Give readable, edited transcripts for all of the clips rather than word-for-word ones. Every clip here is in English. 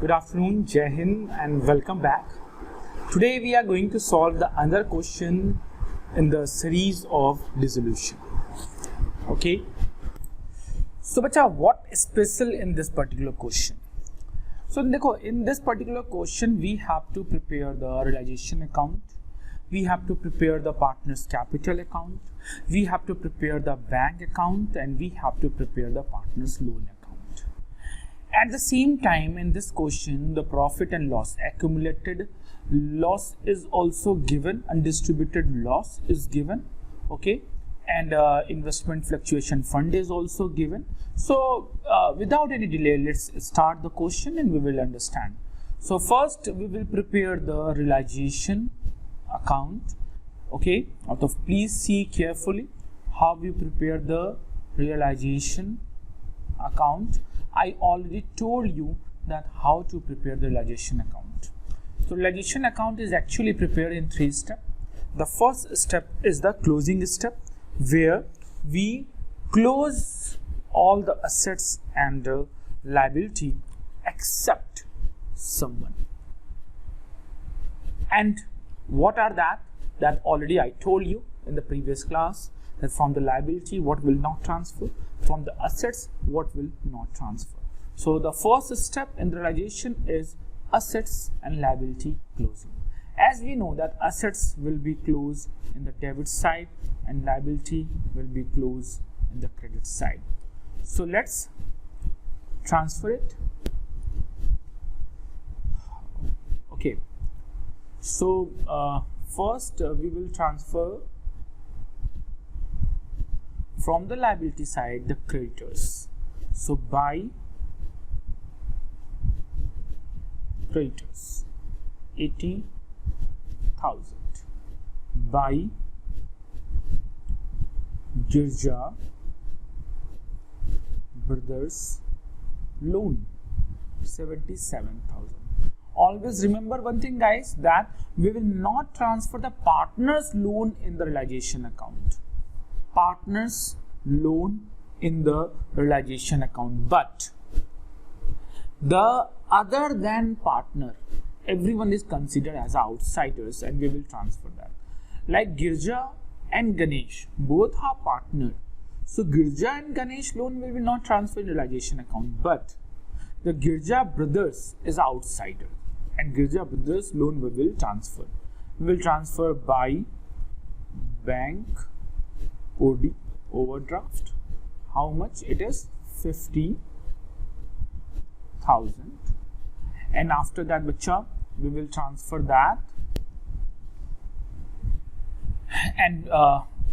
Good afternoon, Jai Hind, and welcome back. Today we are going to solve the other question in the series of dissolution. Okay. So, bacha, what is special in this particular question? So, देखो, in this particular question, we have to prepare the realization account. We have to prepare the partner's capital account. We have to prepare the bank account, and we have to prepare the partner's loan account. At the same time, in this question, the profit and loss, accumulated loss is also given, undistributed loss is given, okay, and investment fluctuation fund is also given. So, without any delay, let's start the question and we will understand. So, first we will prepare the realization account, okay. Please see carefully how we prepare the realization account. I already told you that how to prepare the realization account. So realization account is actually prepared in 3 steps. The first step is the closing step, where we close all the assets and liability except someone. And what are that? That already I told you in the previous class, that from the liability what will not transfer, from the assets what will not transfer. So the first step in the realization is assets and liability closing. As we know that assets will be closed in the debit side and liability will be closed in the credit side. So let's transfer it. Okay, so first we will transfer from the liability side the creditors. So by creditors 80,000, by Girja Brothers loan 77,000. Always remember one thing, guys, that we will not transfer the partner's loan in the realization account. Partner's loan in the realization account, but the other than partner, everyone is considered as outsiders and we will transfer that. Like Girja and Ganesh, both are partner. So Girja and Ganesh loan will be not transferred in realization account, but the Girja brothers is outsider and Girja brothers loan we will transfer. We will transfer by bank OD overdraft. How much it is? 50,000. And after that, bacha, we will transfer that. And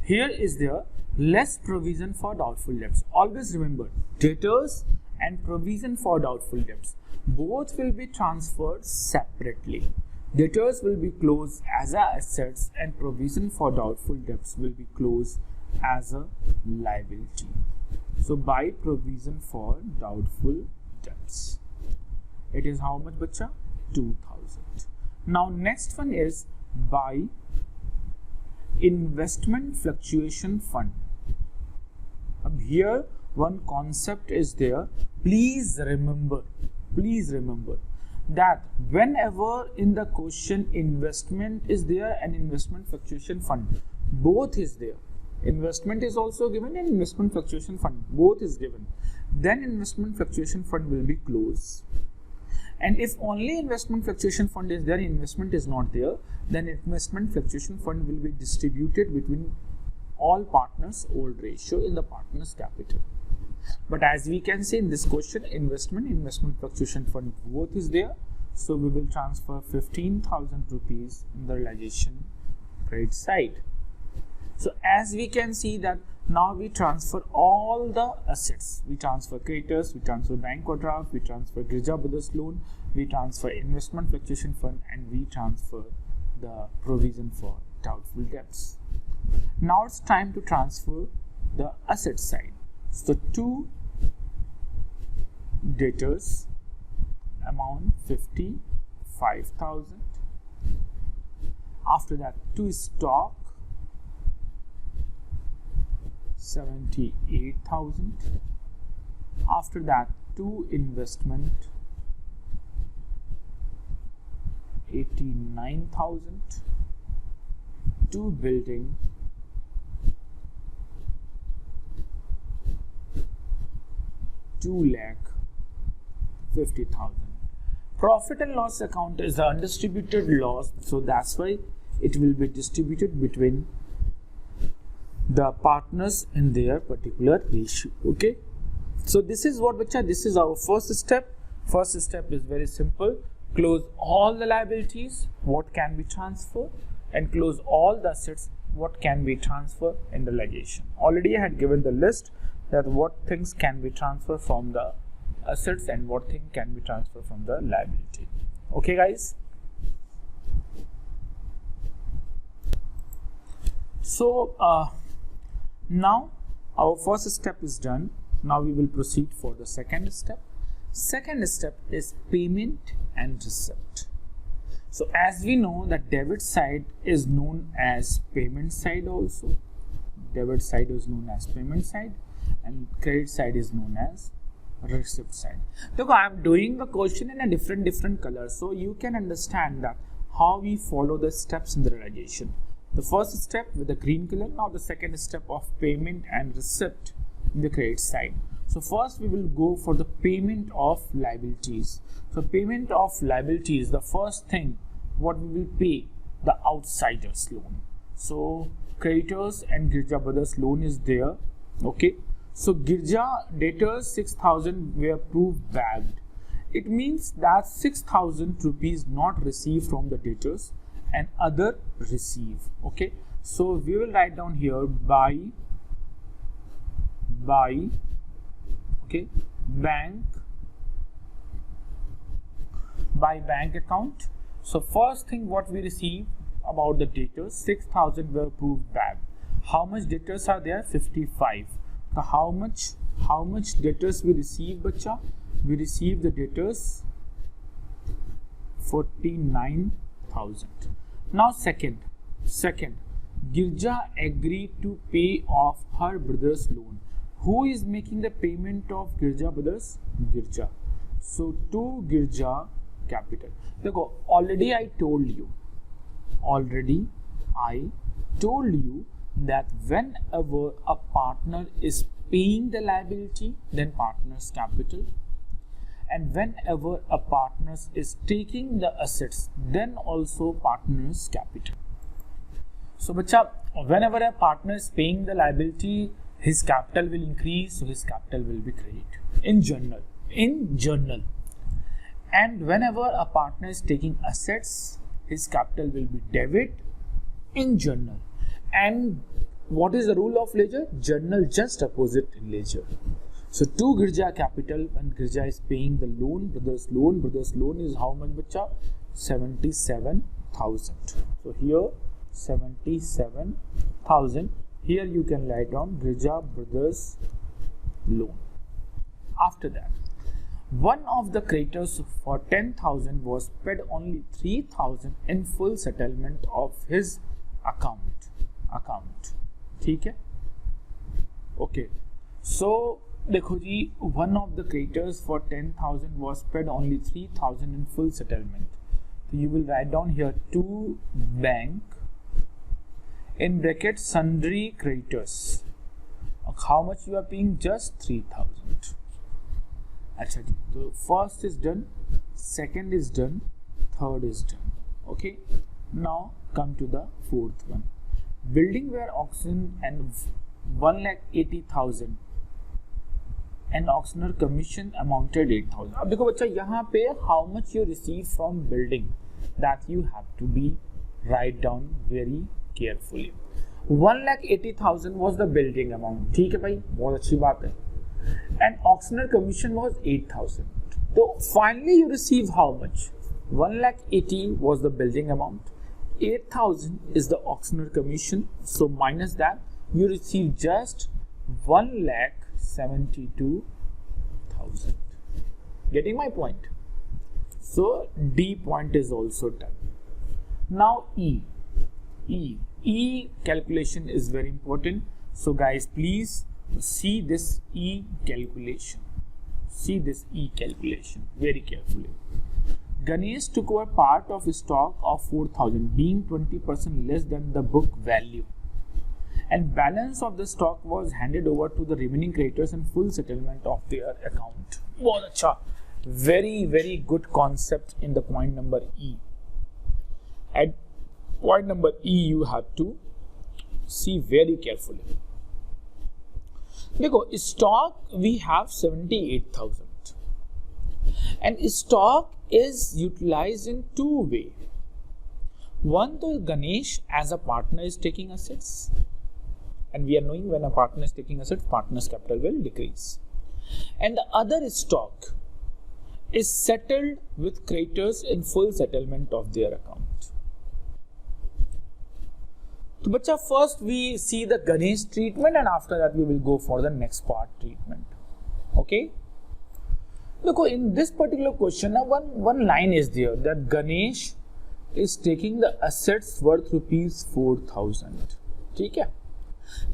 here is there less provision for doubtful debts. Always remember, debtors and provision for doubtful debts, both will be transferred separately. Debtors will be closed as assets and provision for doubtful debts will be closed as a liability. So by provision for doubtful debts, it is how much, bacha? 2,000. Now next one is by investment fluctuation fund. Here one concept is there. Please remember that whenever in the question investment is there and investment fluctuation fund, both is there. Investment is also given and investment fluctuation fund both is given. Then investment fluctuation fund will be closed. And if only investment fluctuation fund is there, investment is not there, then investment fluctuation fund will be distributed between all partners old ratio in the partner's capital. But as we can see in this question, investment fluctuation fund both is there. So we will transfer 15,000 rupees in the realization credit side. So as we can see that now we transfer all the assets. We transfer creditors, we transfer bank overdraft, we transfer Girja Brothers loan, we transfer investment fluctuation fund, and we transfer the provision for doubtful debts. Now it's time to transfer the asset side. So to debtors amount 55,000. After that to stock 78,000. After that to investment 89,000 to building 2,50,000. Profit and loss account is the undistributed loss, so that's why it will be distributed between the partners in their particular ratio. Okay, so this is what bacha, this is our first step. First step is very simple: close all the liabilities, what can be transferred, and close all the assets, what can be transferred in the liquidation. Already I had given the list that what things can be transferred from the assets and what thing can be transferred from the liability. Okay guys, so now our first step is done. Now we will proceed for the second step. Second step is payment and receipt. So as we know that debit side is known as payment side also. Debit side is known as payment side and credit side is known as receipt side. Look, I am doing the question in a different color so you can understand that how we follow the steps in the realization. The first step with the green color, now the second step of payment and receipt in the credit side. So first we will go for the payment of liabilities. So payment of liabilities, the first thing what we will pay, the outsiders loan. So creditors and Girja Brothers loan is there. Okay, so Girja debtors 6,000 were proved bagged. It means that 6,000 rupees not received from the debtors and other receive. Okay, so we will write down here by okay, by bank account. So first thing what we receive about the debtors, 6,000 were proved back. How much debtors are there? 55. So how much debtors we receive, bacha? We receive the debtors 49,000. Now second, Girja agreed to pay off her brother's loan. Who is making the payment of Girja Brothers? Girja. So to Girja Capital. Look, already I told you that whenever a partner is paying the liability, then partner's capital, and whenever a partner is taking the assets, then also partner's capital. So bacha, whenever a partner is paying the liability, his capital will increase, so his capital will be credit in general. And whenever a partner is taking assets, his capital will be debit in journal. And what is the rule of ledger? Journal just opposite in ledger. So to Girja Capital, when Girja is paying the loan, brother's loan is how much, bacha? 77,000. So here 77,000. Here you can write down Girja Brothers loan. After that, one of the creditors for 10,000 was paid only 3,000 in full settlement of his account. ठीक है? Okay. So देखो जी, one of the creditors for 10,000 was paid only 3,000 in full settlement. So you will write down here to bank in bracket sundry creditors. How much you are paying? Just 3,000. Achha ji, the first is done, second is done, third is done. Okay, now come to the fourth one. Building were auctioned and 1,80,000 and auctioneer commission amounted 8,000. अब देखो बच्चा, यहाँ पे how much you receive from building, that you have to be write down very carefully. 1,80,000 was the building amount. ठीक है भाई, बहुत अच्छी बात है. And auctioneer commission was 8,000. So finally you receive how much? 1,80,000 was the building amount. 8,000 is the auctioneer commission. So minus that, you receive just 1,72,000. Getting my point? So D point is also done. Now E calculation is very important. So guys, please see this E calculation. See this E calculation very carefully. Ganesh took over part of stock of 4,000, being 20% less than the book value, and balance of the stock was handed over to the remaining creditors and full settlement of their account. बहुत अच्छा, very good concept in the point number E. At point number E you have to see very carefully. देखो, stock we have 78,000 and stock is utilized in two ways. One, the Ganesh as a partner is taking assets, and we are knowing when a partner is taking assets, partner's capital will decrease. And the other stock is settled with creditors in full settlement of their account. So, bacha, first we see the Ganesh treatment, and after that we will go for the next part treatment. Okay? Look, in this particular question, one line is there that Ganesh is taking the assets worth rupees 4,000. ठीक है?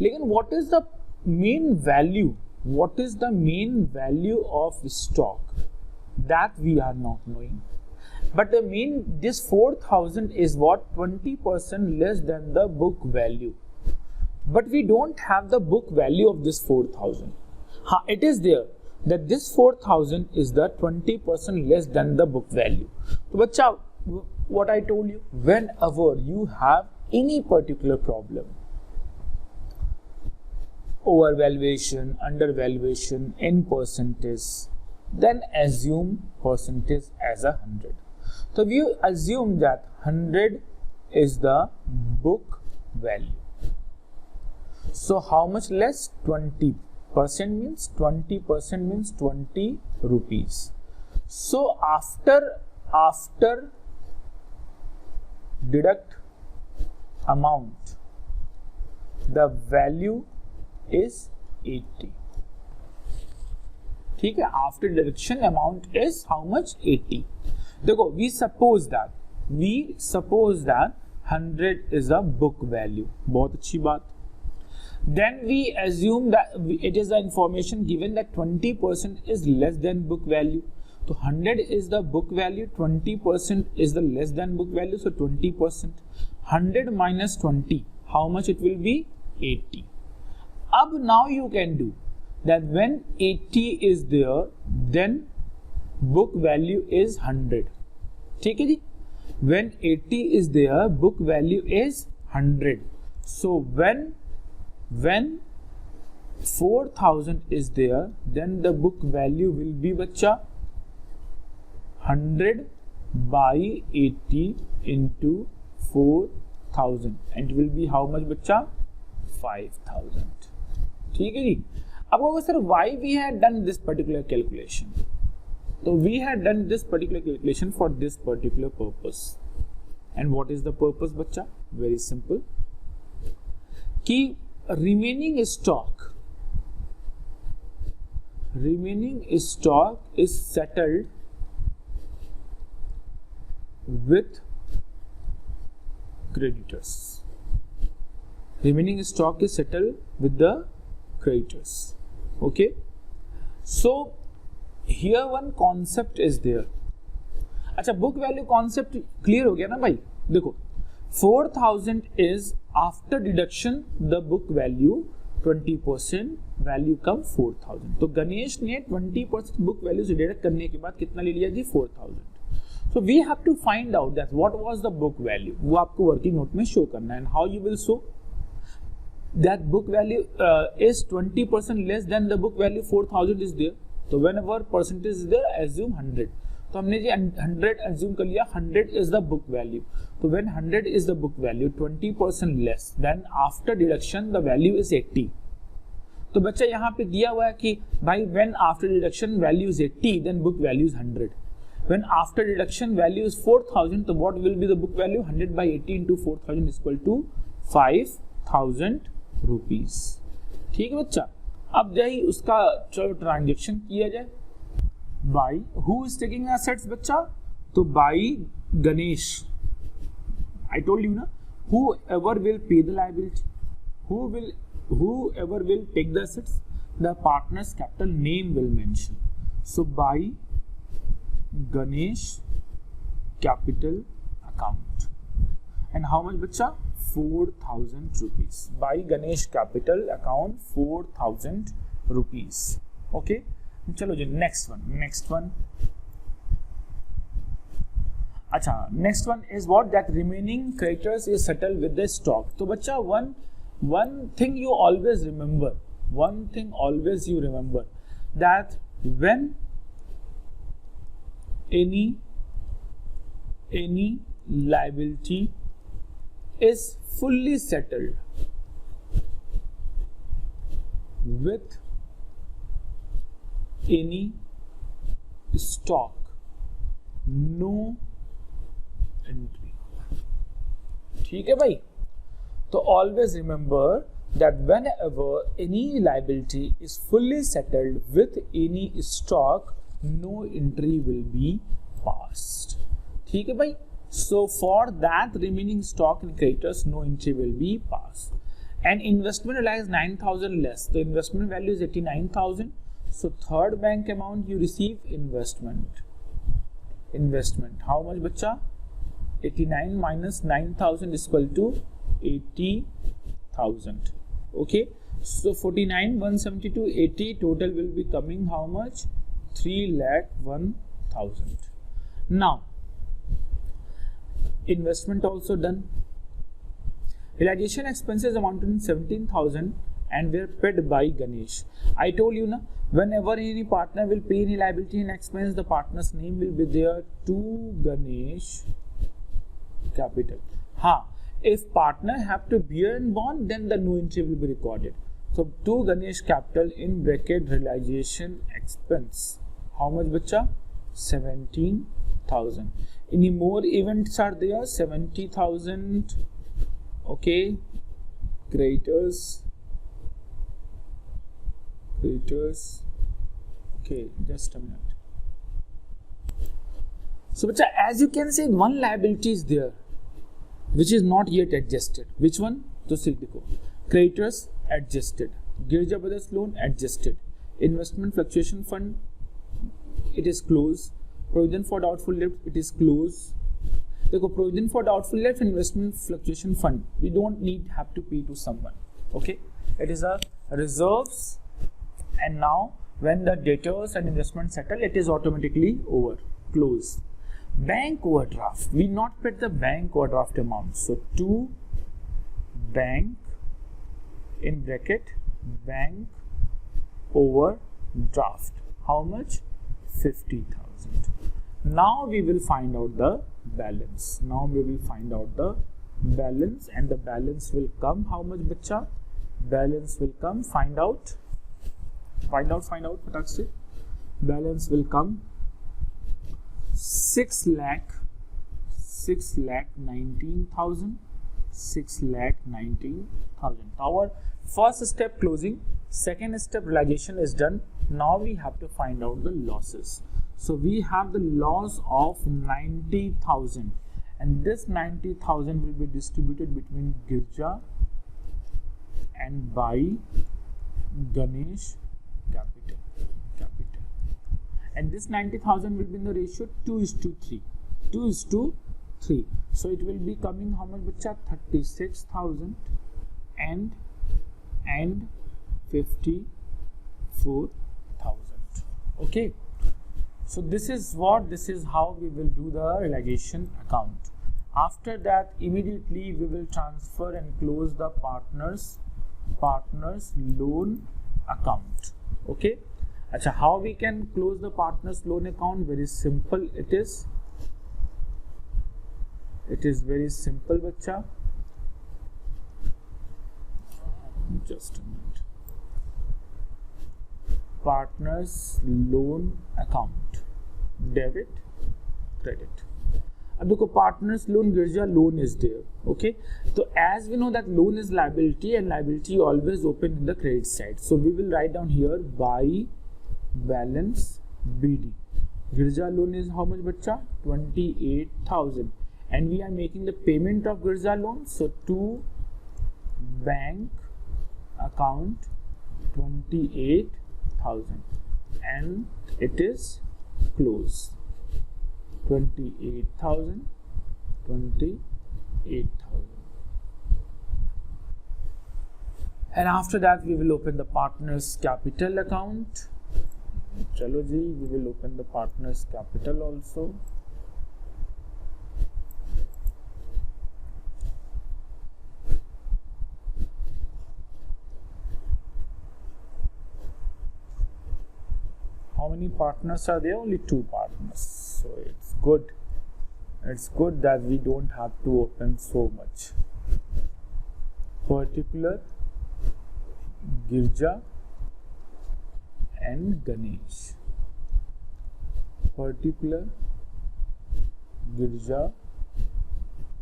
लेकिन what is the main value? What is the main value of stock? That we are not knowing. But this 4,000 is what? 20% less than the book value. But we don't have the book value of this 4,000. It is there that this 4,000 is the 20% less than the book value. So, bacha, what I told you, whenever you have any particular problem, overvaluation, undervaluation in percentage, then assume percentage as 100. So we assume that 100 is the book value. So how much less? 20% means 20 rupees. So after deduct amount, the value is 80. ठीक है, after deduction amount is how much? 80. देखो, we suppose that 100 is a book value. बहुत अच्छी बात. Then we assume that it is the information given that 20% is less than book value. So 100 is the book value, 20% is the less than book value, so 20%. 100 minus 20, how much it will be? 80. Ab now you can do that when 80 is there, then book value is 100. ठीक है जी? When 80 is there, book value is 100. So when 4,000 is there, then the book value will be, bacha, 100 by 80 into 4,000, and it will be how much, bacha? 5,000. ठीक है जी? अब होगा sir, why we had done this particular calculation? So we had done this particular calculation for this particular purpose. And what is the purpose, bacha? Very simple. कि remaining stock is settled with creditors. Remaining stock is settled with the creditors. Okay, so here one concept is there. अच्छा, book value concept clear हो गया ना भाई? देखो, 4,000 is after deduction the book value 20%, value कम 4,000. तो गणेश ने 20% book value से deduct करने के बाद कितना ले लिया जी? 4,000. So we have to find out that what was the book value. वो आपको working note में show करना है. And how you will show that book value is 20% less than the book value 4,000 is there. So whenever percentage is there, assume 100. तो हमने जी 100 assume कर लिया. 100 is the book value. So when 100 is the book value, 20% less, then after deduction the value is 80. तो बच्चा यहाँ पे दिया हुआ है कि भाई when after deduction value is 80, then book value is 100. When after deduction value is 4,000, so what will be the book value? 100 by 80 into 4,000 is equal to 5,000 rupees. ठीक है बच्चा? अब जाइए उसका चलो ट्रांजेक्शन किया जाए. By who is taking assets, बच्चा? तो by Ganesh. I told you ना, whoever will pay the liability, whoever will take the assets, the partner's capital name will mention. So by Ganesh capital account. And how much bacha? 4,000 rupees. By Ganesh capital account 4,000 rupees. Okay. Chalo ji, next one. Acha, next one is what? That remaining creditors is settled with the stock. So bacha, one thing you always remember, that when any liability is fully settled with any stock, no entry. ठीक है भाई? So always remember that whenever any liability is fully settled with any stock, no entry will be passed. ठीक है भाई? So for that remaining stock in creditors, no entry will be passed. And investment lies 9,000 less. The investment value is 89,000. So third bank amount you receive investment. How much bacha? 89 minus 9,000 is equal to 80,000. Okay. So 49, 172, 80 total will be coming how much? 3,01,000. Now investment also done. Realization expenses amounted to 17,000 and were paid by Ganesh. I told you na, whenever any partner will pay any liability and expense, the partner's name will be there to Ganesh capital. If partner have to bear and bond, then the no entry will be recorded. So to Ganesh capital in bracket realization expense. How much bacha? 17,000. Any more events are there? 70,000. Okay. Creditors. Okay, just a minute. So bacha, as you can see, one liability is there which is not yet adjusted. Which one? To Sildico. Creditors adjusted. Girja Brothers loan adjusted. Investment fluctuation fund, it is closed. Provision for doubtful debt, it is closed. देखो, provision for doubtful debt, investment fluctuation fund, we don't have to pay to someone. Okay, it is a reserves, and now when the debtors and investment settle, it is automatically over, close. Bank overdraft, we not paid the bank overdraft amount. So to bank in bracket bank overdraft. How much? 50,000. Now we will find out the balance. And the balance will come. How much bacha? Balance will come. Find out. Patak se. Balance will come 6,19,000. Our first step closing, second step realization is done. Now we have to find out the losses. So we have the loss of 90,000, and this 90,000 will be distributed between Girja and by Ganesh capital. And this 90,000 will be in the ratio 2:3. 2:3. So it will be coming how much bacha? 36,000 and 54,000. Okay. So this is how we will do the realization account. After that, immediately we will transfer and close the partners loan account. Okay. Achha, how we can close the partners loan account? Very simple. It is very simple, bacha. Just a minute. Partners loan account, debit, credit. अब देखो partners loan, Girja loan is there. Okay, so as we know that loan is liability and liability always open in the credit side. So we will write down here by balance BD. Girja loan is how much bacha? 28,000, and we are making the payment of Girja loan. So to bank account 28,000, and it is close. 28,000. And after that we will open the partners capital account. Chalo ji, we will open the partners capital also. How many partners are there? Only 2 partners. So it's good. It's good that we don't have to open so much. Particular, Girja and Ganesh. Particular, Girja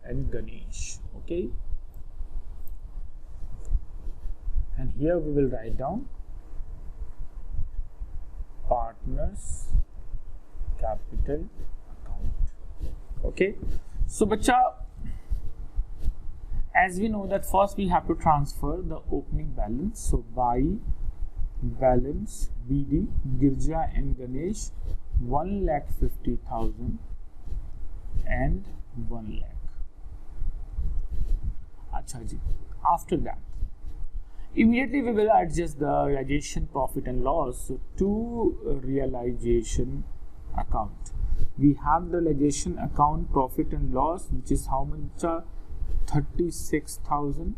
and Ganesh. Okay. And here we will write down partners capital account. Okay, so bacha, as we know that first we have to transfer the opening balance. So by balance BD, Girja and Ganesh 1,50,000 and 1 lakh. Acha ji. After that, immediately we will adjust the realization profit and loss. So to realization account, we have the realization account profit and loss, which is how much? 36,000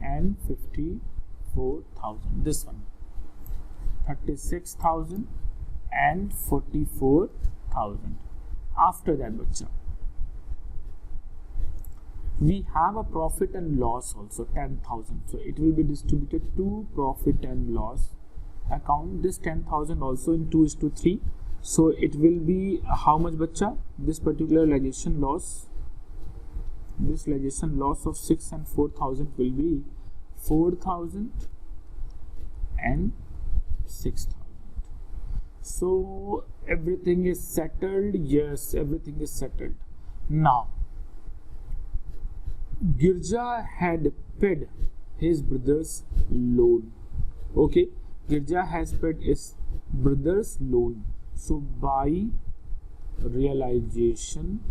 and 54,000. This one, 36,000 and 44,000. After that, bacha, we have a profit and loss also, 10,000. So it will be distributed to profit and loss account. This 10,000 also in 2:3. So it will be how much, bacha? This particular realization loss, this realization loss of 6 and 4,000 will be 4,000 and 6,000. So everything is settled. Yes, everything is settled. Now, Girja had paid his brother's loan. Okay, Girja has paid his brother's loan. So by realization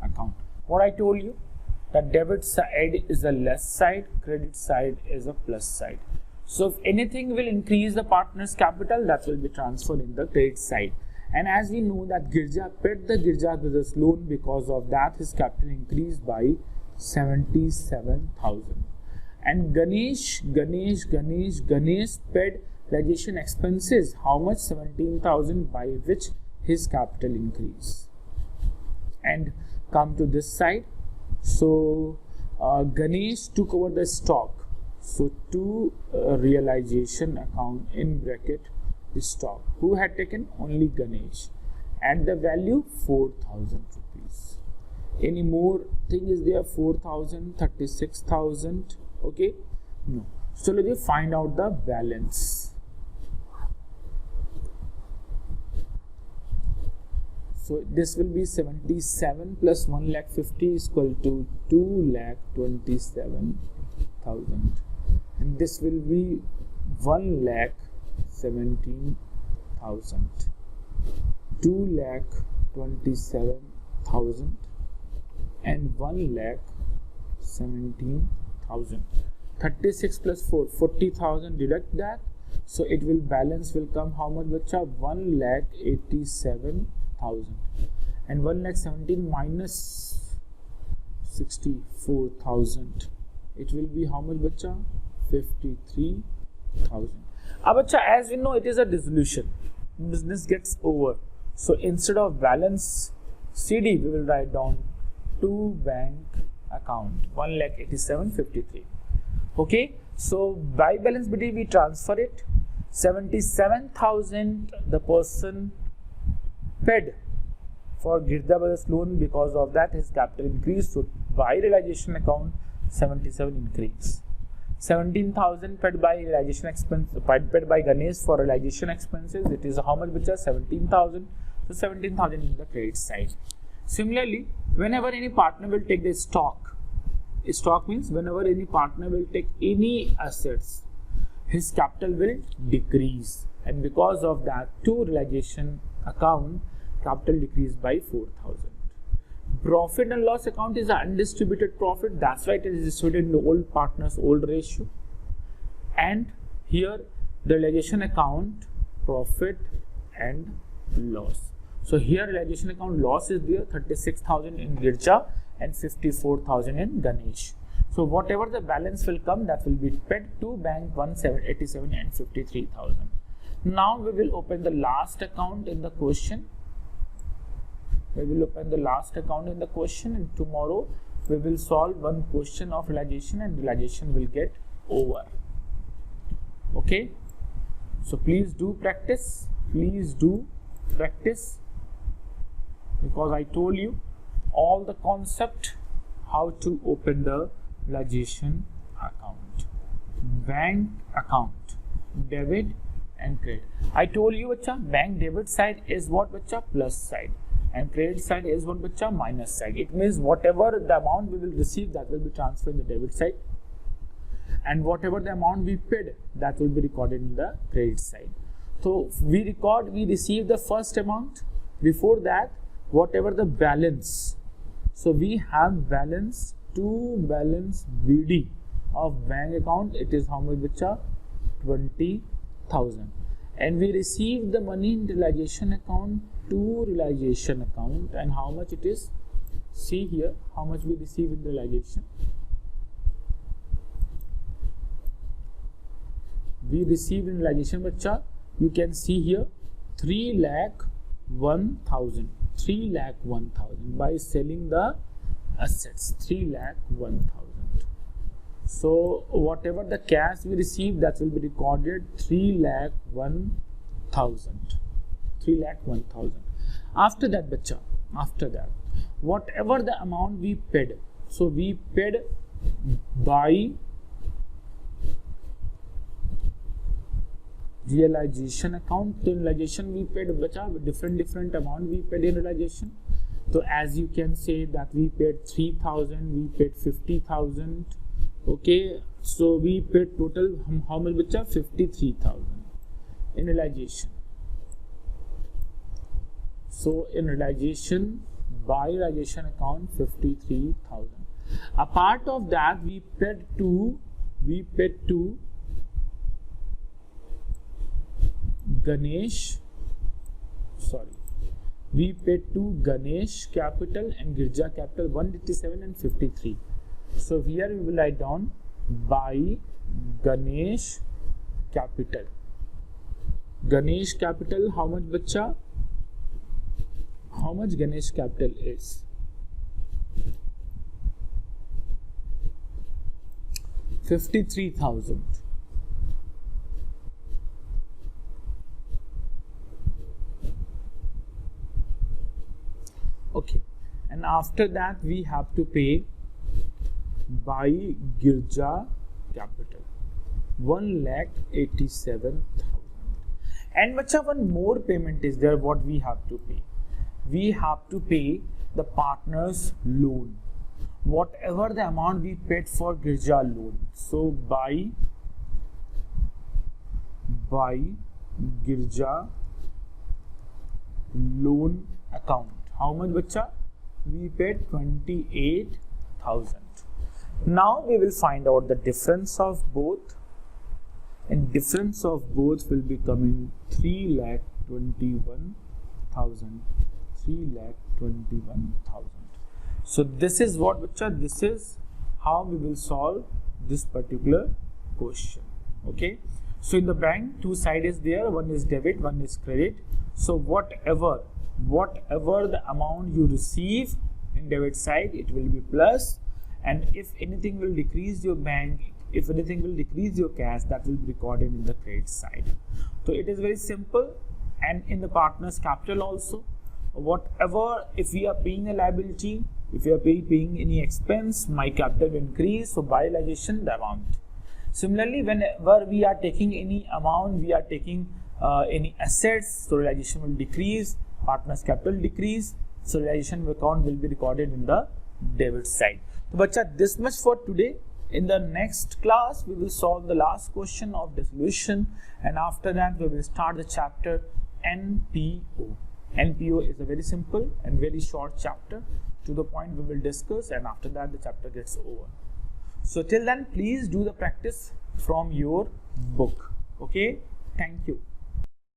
account, what I told you, that debit side is a less side, credit side is a plus side. So if anything will increase the partner's capital, that will be transferred in the credit side. And as we know that Girja paid the Girja brother's loan, because of that his capital increased by 77,000. And Ganesh paid realization expenses, how much? 17,000, by which his capital increased. And come to this side. So Ganesh took over the stock. So to realization account, in bracket stock, who had taken? Only Ganesh, and the value 4,000 rupees. Any more thing is there? 4,000, 36,000. Okay, no. So let us find out the balance. So this will be 77 plus 1,50,000 is equal to 2,27,000, and this will be 1,17,000. 2,27,000 and 1,17,000. 36 plus 4, 40,000. Deduct that, so it will balance will come how much, bacha? 1,87,000. And 1,17,000 minus 64,000, it will be how much, bacha? 53,000. Bacha, as we know, it is a dissolution. Business gets over. So instead of balance CD, we will write down to bank account 1,87,53. Okay. So by balance BD we transfer it. 77,000 the person paid for Girja brothers loan, because of that his capital increased. So by realization account 77 increase. 17,000 paid by realization expense, paid by Ganesh for realization expenses. It is how much, which is 17,000. So 17,000 in the credit side. Similarly, whenever any partner will take the stock means whenever any partner will take any assets, his capital will decrease, and because of that to realization account capital decreased by 4,000. Profit and loss account is an undistributed profit, that's why it is distributed in the old partners old ratio. And here the realization account profit and loss. So here realization account loss is there, 36,000 in Girja and 54,000 in Ganesh. So whatever the balance will come, that will be paid to bank 187 and 53,000. Now we will open the last account in the question. We will open the last account in the question, and tomorrow we will solve one question of realization, and realization will get over. Okay, so please do practice, because I told you all the concept how to open the realization account, bank account, debit and credit. I told you bacha, bank debit side is what bacha, plus side, and credit side is what bacha, minus side. It means whatever the amount we will receive, that will be transferred in the debit side, and whatever the amount we paid, that will be recorded in the credit side. So we receive the first amount. Before that, whatever the balance, so we have balance to balance BD of bank account, it is how much bacha, 20,000, and we receive the money in realization account to realization account, and how much it is, see here how much we receive in realization. We receive in realization bacha, you can see here 3,01,000, 3,01,000 by selling the assets, 3,01,000. So whatever the cash we receive, that will be recorded 3,01,000, 3,01,000. After that bacha, after that, whatever the amount we paid, so we paid by realization account. In realization we paid bacha, different amount we paid in realization. So as you can say that we paid 3,000, we paid 50,000. Okay, so we paid total how much bacha, 53,000 in realization. So in realization, by realization account, 53,000. A part of that we paid to Ganesh, we paid to Ganesh capital and Girja capital 187 and 53. So here we will write down by Ganesh capital. Ganesh capital, how much bacha? How much Ganesh capital is? 53,000. Okay, and after that we have to pay by Girja capital 1,87,000. And bacha, one more payment is there. What we have to pay? We have to pay the partner's loan, whatever the amount we paid for Girja loan. So by Girja loan account, how much bacha? We paid 28,000. Now we will find out the difference of both, and difference of both will be coming 3,21,000, 3,21,000. So this is what bacha, this is how we will solve this particular question. Okay, so in the bank, two sides is there, one is debit, one is credit. So whatever the amount you receive in debit side, it will be plus, and if anything will decrease your bank, if anything will decrease your cash, that will be recorded in the credit side. So it is very simple. And in the partner's capital also, whatever, if we are paying a liability, if you are paying any expense, my capital will increase, so by realization the amount. Similarly, whenever we are taking any amount, we are taking any assets, so realization will decrease, partner's capital decrease, so realization account will be recorded in the debit side. So bacha, this much for today. In the next class, we will solve the last question of dissolution, and after that we will start the chapter NPO. NPO is a very simple and very short chapter. To the point we will discuss, and after that the chapter gets over. So till then, please do the practice from your book. Okay, thank you.